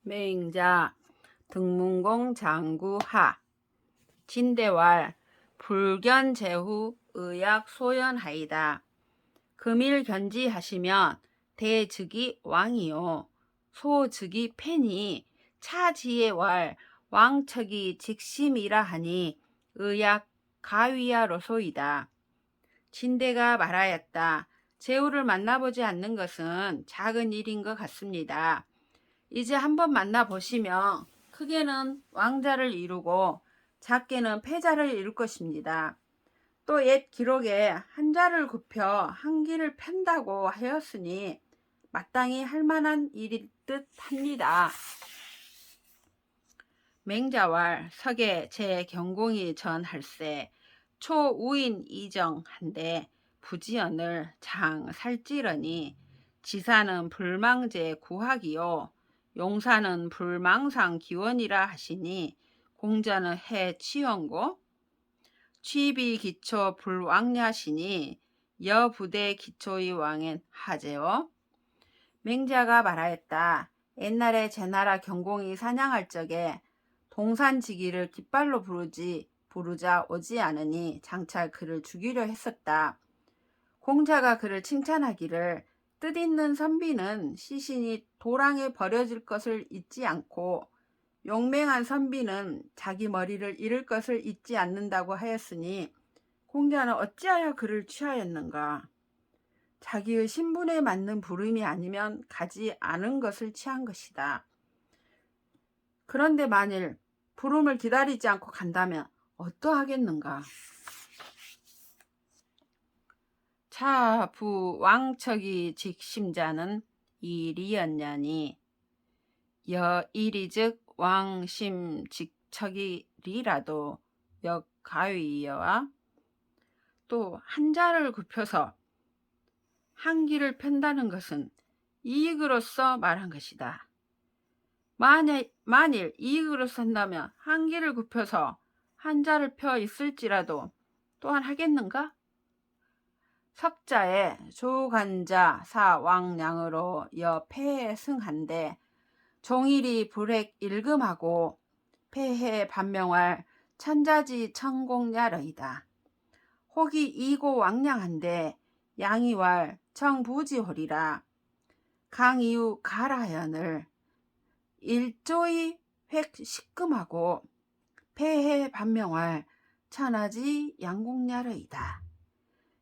맹자 등문공 장구하 진대왈 불견제후 의약 소연하이다. 금일 견지하시면 대즉이 왕이요 소즉이 팬이 차지의 왕척이 직심이라 하니 의약 가위야로소이다. 진대가 말하였다. 제후를 만나보지 않는 것은 작은 일인 것 같습니다. 이제 한번 만나보시면 크게는 왕자를 이루고 작게는 패자를 이룰 것입니다. 또 옛 기록에 한자를 굽혀 한기를 편다고 하였으니 마땅히 할 만한 일일 듯 합니다. 맹자왈 석에 제경공이 전할세 초우인 이정한데 부지언을 장살찌러니 지사는 불망제 구학이요 용사는 불망상 기원이라 하시니 공자는 해 치원고 취비 기초 불왕냐시니 여부대 기초의 왕엔 하제요. 맹자가 말하였다. 옛날에 제나라 경공이 사냥할 적에 동산지기를 깃발로 부르자 오지 않으니 장차 그를 죽이려 했었다. 공자가 그를 칭찬하기를 뜻있는 선비는 시신이 도랑에 버려질 것을 잊지 않고 용맹한 선비는 자기 머리를 잃을 것을 잊지 않는다고 하였으니 공자는 어찌하여 그를 취하였는가? 자기의 신분에 맞는 부름이 아니면 가지 않은 것을 취한 것이다. 그런데 만일 부름을 기다리지 않고 간다면 어떠하겠는가? 차부 왕척이 직심자는 이리였냐니 여일이즉 왕심 직척이리라도 역가위여와 또 한자를 굽혀서 한기를 편다는 것은 이익으로서 말한 것이다. 만일 이익으로서 한다면 한기를 굽혀서 한자를 펴 있을지라도 또한 하겠는가? 석자에 조간자 사왕량으로 여패해 승한데 종일이 불획 일금하고 폐해 반명할 천자지 천공야러이다. 혹이 이고 왕량한데 양이왈 청부지홀이라 강이유 가라현을 일조의 획 식금하고 폐해 반명할 천하지 양공야러이다.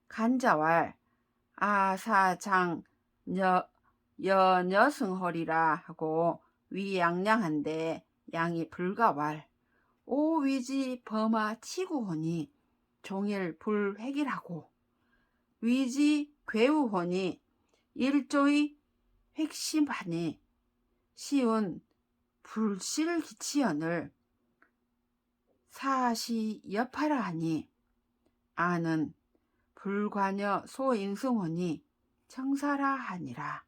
간자왈 아사장 여녀승홀이라 하고 위양량한데 양이 불가왈 오위지 범하 치구호니 종일 불획일하고 위지 괴우호니 일조의 획심하니 시운 불실기치연을 사시 여파라 하니 아는 불관여 소인승호니 청사라 하니라.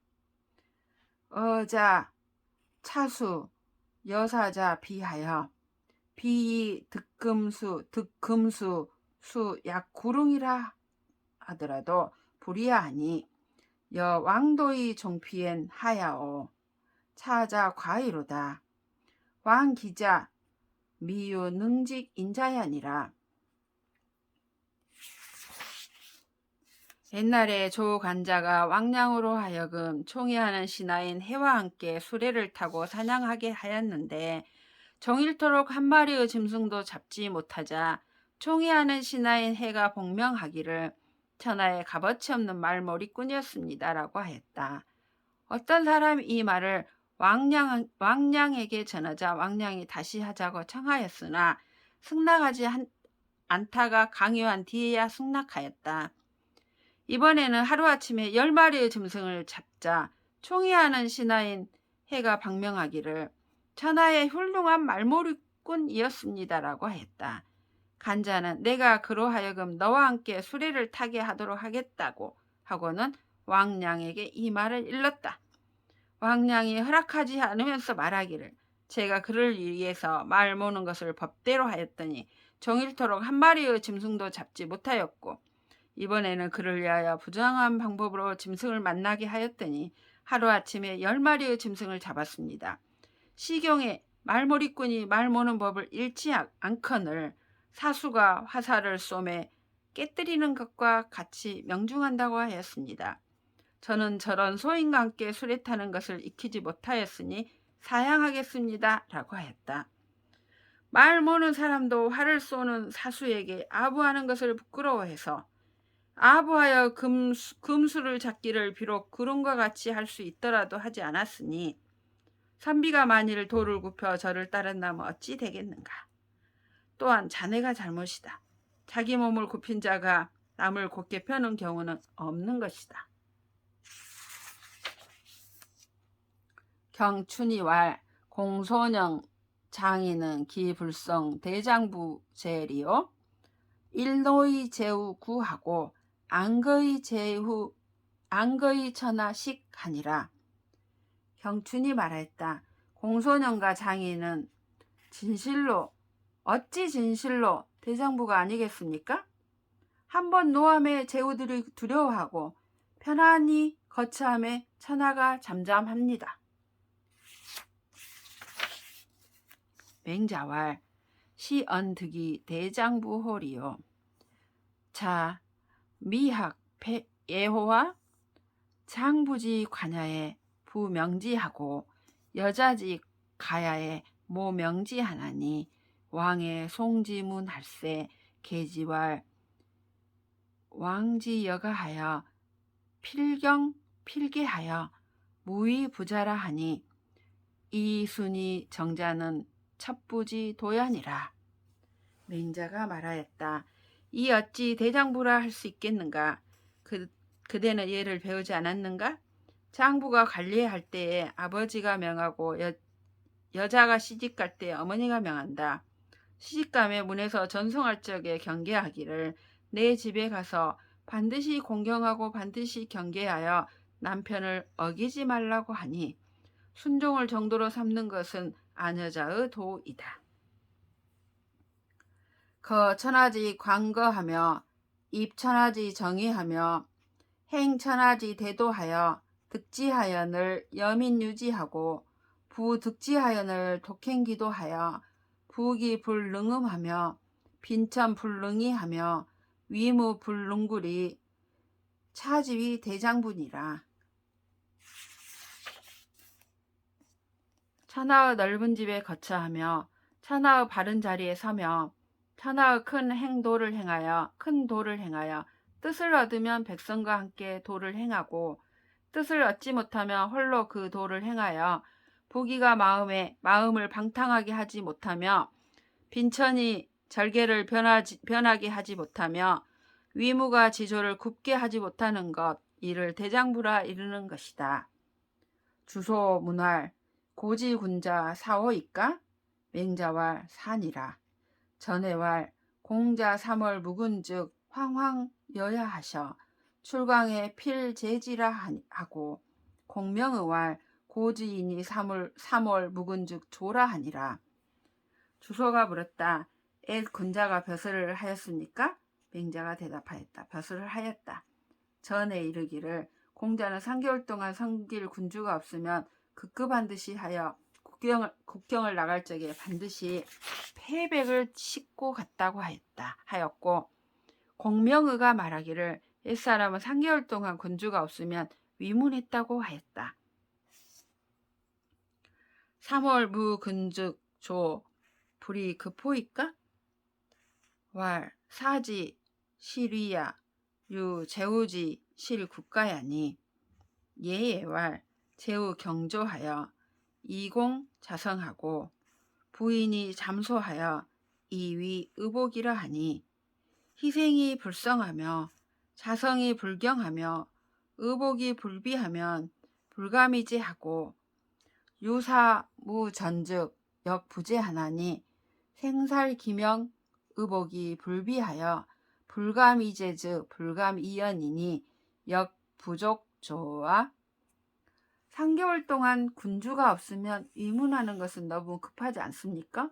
어자 차수 여사자 비하여 비이 득금수 수 약구릉이라 하더라도 불이하니 여왕도의 종피엔 하야오 차자 과이로다. 왕기자 미유 능직 인자야니라. 옛날에 조간자가 왕량으로 하여금 총애하는 신하인 해와 함께 수레를 타고 사냥하게 하였는데 종일토록 한 마리의 짐승도 잡지 못하자 총애하는 신하인 해가 복명하기를 천하에 값어치 없는 말머리꾼이었습니다 라고 하였다. 어떤 사람이 이 말을 왕량에게 전하자 왕량이 다시 하자고 청하였으나 승낙하지 않다가 강요한 뒤에야 승낙하였다. 이번에는 하루아침에 10마리의 짐승을 잡자 총애하는 신하인 해가 방명하기를 천하의 훌륭한 말머리꾼이었습니다 라고 했다. 간자는 내가 그로 하여금 너와 함께 수레를 타게 하도록 하겠다고 하고는 왕량에게 이 말을 일렀다. 왕량이 허락하지 않으면서 말하기를 제가 그를 위해서 말 모는 것을 법대로 하였더니 종일토록 한 마리의 짐승도 잡지 못하였고 이번에는 그를 위하여 부정한 방법으로 짐승을 만나게 하였더니 하루아침에 10마리의 짐승을 잡았습니다. 시경에 말몰이꾼이 말 모는 법을 잃지 않거늘 사수가 화살을 쏘매 깨뜨리는 것과 같이 명중한다고 하였습니다. 저는 저런 소인과 함께 수레 타는 것을 익히지 못하였으니 사양하겠습니다. 라고 하였다. 말 모는 사람도 활을 쏘는 사수에게 아부하는 것을 부끄러워해서 아부하여 금수를 잡기를 비록 구름과 같이 할 수 있더라도 하지 않았으니 선비가 만일 돌을 굽혀 저를 따른다면 어찌 되겠는가. 또한 자네가 잘못이다. 자기 몸을 굽힌 자가 남을 곧게 펴는 경우는 없는 것이다. 경춘이왈 공소령 장인은 기불성 대장부 제리요. 일노의 제후 구하고 안거의 천하식 하니라. 경춘이 말했다. 공소년과 장인은 어찌 진실로 대장부가 아니겠습니까? 한번 노함에 제후들이 두려워하고 편안히 거처함에 천하가 잠잠합니다. 맹자왈 시언득이 대장부홀이요. 자 미학 예호와 장부지 관야에 부명지하고 여자지 가야에 모명지하나니 왕의 송지문 할세 계지왈 왕지여가하여 필게하여 무위부자라 하니 이순이 정자는 첩부지 도연이라. 맹자가 말하였다. 이 어찌 대장부라 할 수 있겠는가? 그대는 예를 배우지 않았는가? 장부가 관리할 때에 아버지가 명하고 여자가 시집갈 때 어머니가 명한다. 시집감에 문에서 전송할 적에 경계하기를 내 집에 가서 반드시 공경하고 반드시 경계하여 남편을 어기지 말라고 하니 순종을 정도로 삼는 것은 아녀자의 도이다. 거천하지 광거하며 입천하지 정의하며 행천하지 대도하여 득지하연을 여민유지하고 부득지하연을 독행기도하여 부기불능음하며 빈천불능이하며 위무불능굴이 차지위 대장분이라. 천하의 넓은 집에 거처하며 천하의 바른 자리에 서며 천하의 큰 도를 행하여 뜻을 얻으면 백성과 함께 도를 행하고 뜻을 얻지 못하면 홀로 그 도를 행하여 부귀가 마음을 방탕하게 하지 못하며 빈천이 절개를 변하게 하지 못하며 위무가 지조를 굽게 하지 못하는 것, 이를 대장부라 이르는 것이다. 주소 문활 고지군자 사오이까? 맹자왈 산이라. 전해왈 공자 3월 묵은즉 황황여야하셔 출강에 필제지라 하고 공명의왈 고지인이 3월 묵은즉 조라 하니라. 주소가 물었다. 애 군자가 벼슬을 하였습니까? 맹자가 대답하였다. 벼슬을 하였다. 전에 이르기를 공자는 3개월 동안 섬길 군주가 없으면 급급한 듯이 하여 국경을 나갈 적에 반드시 패백을 싣고 갔다고 하였고 공명의가 말하기를 옛사람은 3개월 동안 군주가 없으면 위문했다고 하였다. 3월 무근즉 조 불이 급호이까? 왈 사지 실위야 유 제우지 실국가야니 예예왈 제우 경조하여 이공 자성하고 부인이 잠소하여 이위 의복이라 하니 희생이 불성하며 자성이 불경하며 의복이 불비하면 불가미제하고 유사무전즉 역부재하나니 생살기명 의복이 불비하여 불가미제즉 불감이연이니 역부족조와 3개월 동안 군주가 없으면 위문하는 것은 너무 급하지 않습니까?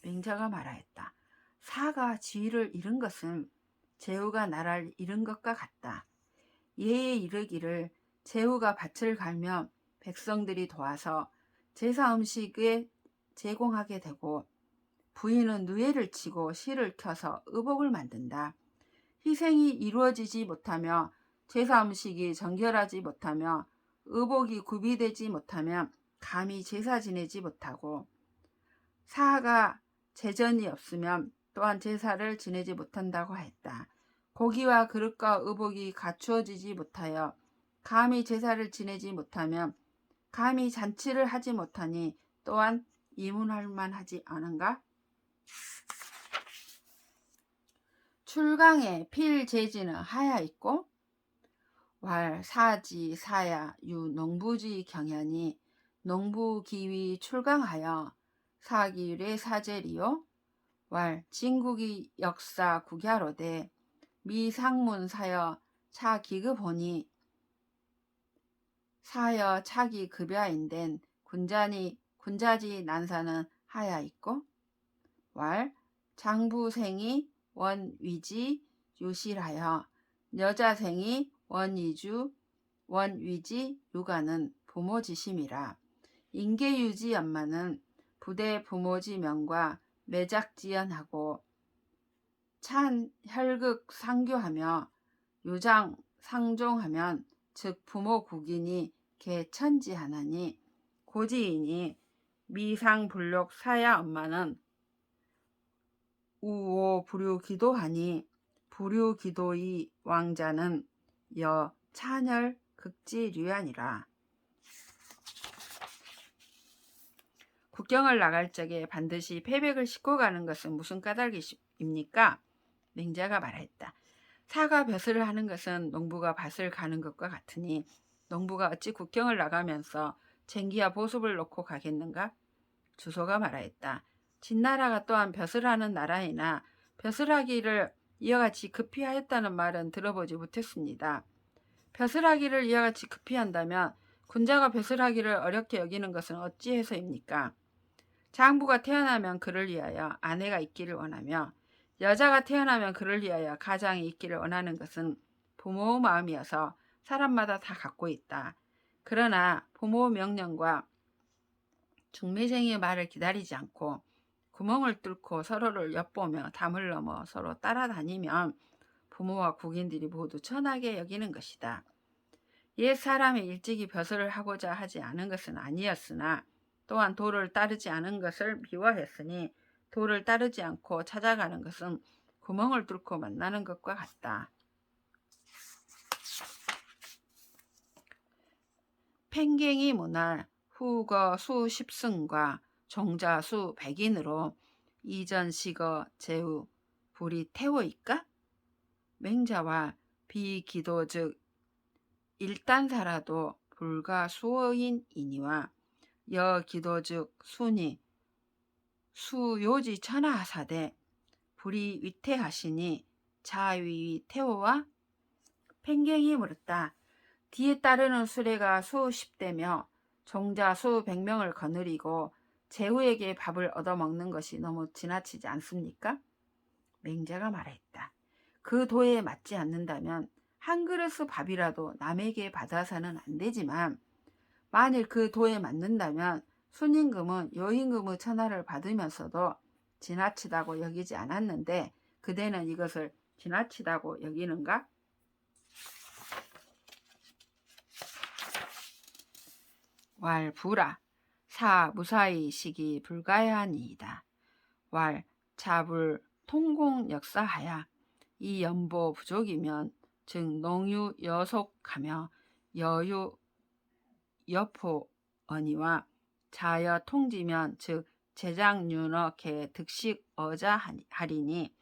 맹자가 말하였다. 사가 지위를 잃은 것은 제후가 나라를 잃은 것과 같다. 예에 이르기를 제후가 밭을 갈면 백성들이 도와서 제사 음식에 제공하게 되고, 부인은 누에를 치고 실을 켜서 의복을 만든다. 희생이 이루어지지 못하며 제사 음식이 정결하지 못하며 의복이 구비되지 못하면 감히 제사 지내지 못하고, 사하가 제전이 없으면 또한 제사를 지내지 못한다고 했다. 고기와 그릇과 의복이 갖추어지지 못하여 감히 제사를 지내지 못하면 감히 잔치를 하지 못하니 또한 이문할 만하지 않은가? 출강에 필제지는 하야 있고, 왈 사지 사야 유 농부지 경연이 농부기위 출강하여 사기율의 사제리요. 왈 진국이 역사 국야로되 미상문 사여 차기급하니 사여 차기 급야인된 군자지 난사는 하야 있고, 왈 장부생이 원위지 유실하여 여자생이 원위지 유가는 부모지심이라. 인계유지 연마는 부대 부모지명과 매작지연하고 찬 혈극 상교하며 유장 상종하면 즉 부모 국인이 개천지하나니, 고지인이 미상불록 사야 엄마는 우오 불유기도하니 불유기도의 왕자는 여 찬열 극지류야니라. 국경을 나갈 적에 반드시 패백을 싣고 가는 것은 무슨 까닭입니까? 맹자가 말했다. 사가 벼슬을 하는 것은 농부가 밭을 가는 것과 같으니 농부가 어찌 국경을 나가면서 쟁기와 보습을 놓고 가겠는가? 주소가 말하였다. 진나라가 또한 벼슬하는 나라이나 벼슬하기를 이와 같이 급히 하였다는 말은 들어보지 못했습니다. 벼슬하기를 이와 같이 급히 한다면 군자가 벼슬하기를 어렵게 여기는 것은 어찌해서입니까? 장부가 태어나면 그를 위하여 아내가 있기를 원하며 여자가 태어나면 그를 위하여 가장이 있기를 원하는 것은 부모의 마음이어서 사람마다 다 갖고 있다. 그러나 부모의 명령과 중매쟁이의 말을 기다리지 않고 구멍을 뚫고 서로를 엿보며 담을 넘어 서로 따라다니면 부모와 국인들이 모두 천하게 여기는 것이다. 옛 사람이 일찍이 벼슬을 하고자 하지 않은 것은 아니었으나 또한 도를 따르지 않은 것을 미워했으니 도를 따르지 않고 찾아가는 것은 구멍을 뚫고 만나는 것과 같다. 팽갱이 문할 후거 수 10승과 종자 수 100인으로 이전시거 제후 불이 태워있까? 맹자와 비기도 즉 일단사라도 불가 수어인이니와 여기도 즉 순이 수요지 천하하사대 불이 위태하시니 자위 태호와. 팽갱이 물었다. 뒤에 따르는 수레가 수십 대며 종자 수백 명을 거느리고 제후에게 밥을 얻어먹는 것이 너무 지나치지 않습니까? 맹자가 말했다. 그 도에 맞지 않는다면 한 그릇의 밥이라도 남에게 받아서는 안 되지만 만일 그 도에 맞는다면 순임금은 여임금의 천하를 받으면서도 지나치다고 여기지 않았는데 그대는 이것을 지나치다고 여기는가? 왈 부라 사 무사히 시기 불가야니이다. 왈 자불 통공 역사하야 이 연보 부족이면 즉 농유 여속하며 여유 여포언이와 자여 통지면 즉 제장윤어 개 득식 어자 하리니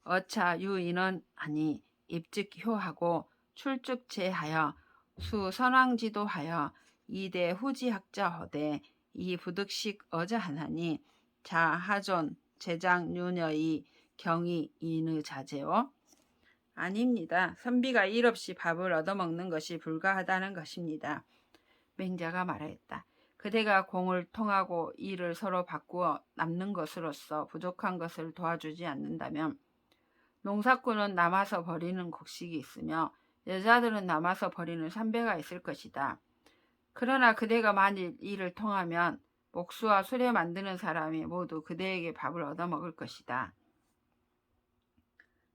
어차 유인원 하니 입직효하고 출죽제하여 수선왕지도하여 이대 후지학자 허대 이 부득식 어자 하나니 자하존 제장윤여의 경이 인의 자제요. 아닙니다. 선비가 일 없이 밥을 얻어먹는 것이 불가하다는 것입니다. 맹자가 말하였다. 그대가 공을 통하고 일을 서로 바꾸어 남는 것으로서 부족한 것을 도와주지 않는다면 농사꾼은 남아서 버리는 곡식이 있으며 여자들은 남아서 버리는 삼배가 있을 것이다. 그러나 그대가 만일 일을 통하면 목수와 수레 만드는 사람이 모두 그대에게 밥을 얻어먹을 것이다.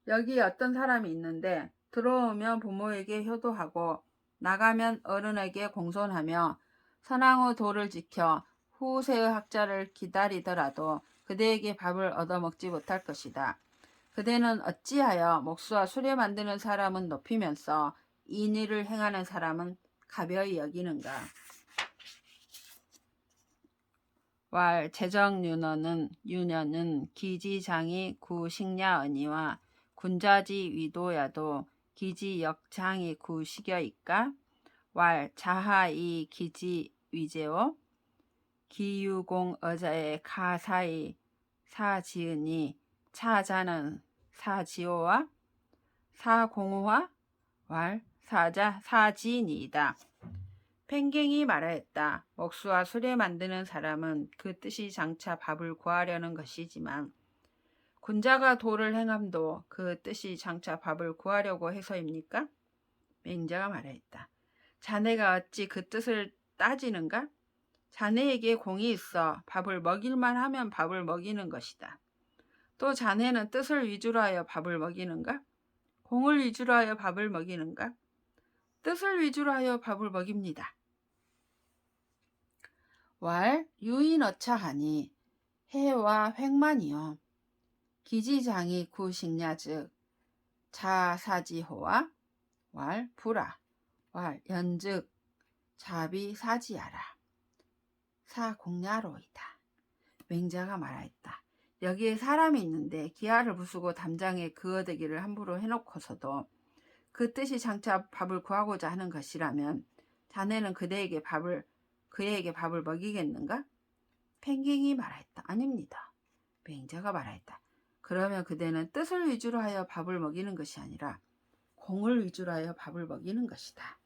여기 어떤 사람이 있는데 들어오면 부모에게 효도하고 나가면 어른에게 공손하며 선왕의 도를 지켜 후세의 학자를 기다리더라도 그대에게 밥을 얻어먹지 못할 것이다. 그대는 어찌하여 목수와 수레 만드는 사람은 높이면서 이 일을 행하는 사람은 가벼이 여기는가? 왈 재정윤어는 기지장이 구식야언이와 군자지 위도야도 기지역장이 구식여이까? 왈 자하이 기지 위제오 기유공 어자의 가사이 사지은이 차자는 사지오와 사공호와 왈 사자 사지니이다. 팽갱이 말하였다. 목수와 수레 만드는 사람은 그 뜻이 장차 밥을 구하려는 것이지만 군자가 도를 행함도 그 뜻이 장차 밥을 구하려고 해서입니까? 맹자가 말하였다. 자네가 어찌 그 뜻을 따지는가? 자네에게 공이 있어 밥을 먹일만 하면 밥을 먹이는 것이다. 또 자네는 뜻을 위주로 하여 밥을 먹이는가? 공을 위주로 하여 밥을 먹이는가? 뜻을 위주로 하여 밥을 먹입니다. 왈 유인어차하니 해와 횡만이요 기지장이 구식야 즉 자사지호와 왈 불아 왈 연즉 자비사지야라 사공야로이다. 맹자가 말하였다. 여기에 사람이 있는데 기아를 부수고 담장에 그어대기를 함부로 해놓고서도 그 뜻이 장차 밥을 구하고자 하는 것이라면 자네는 그에게 밥을 먹이겠는가? 팽갱이 말하였다. 아닙니다. 맹자가 말하였다. 그러면 그대는 뜻을 위주로 하여 밥을 먹이는 것이 아니라 공을 위주로 하여 밥을 먹이는 것이다.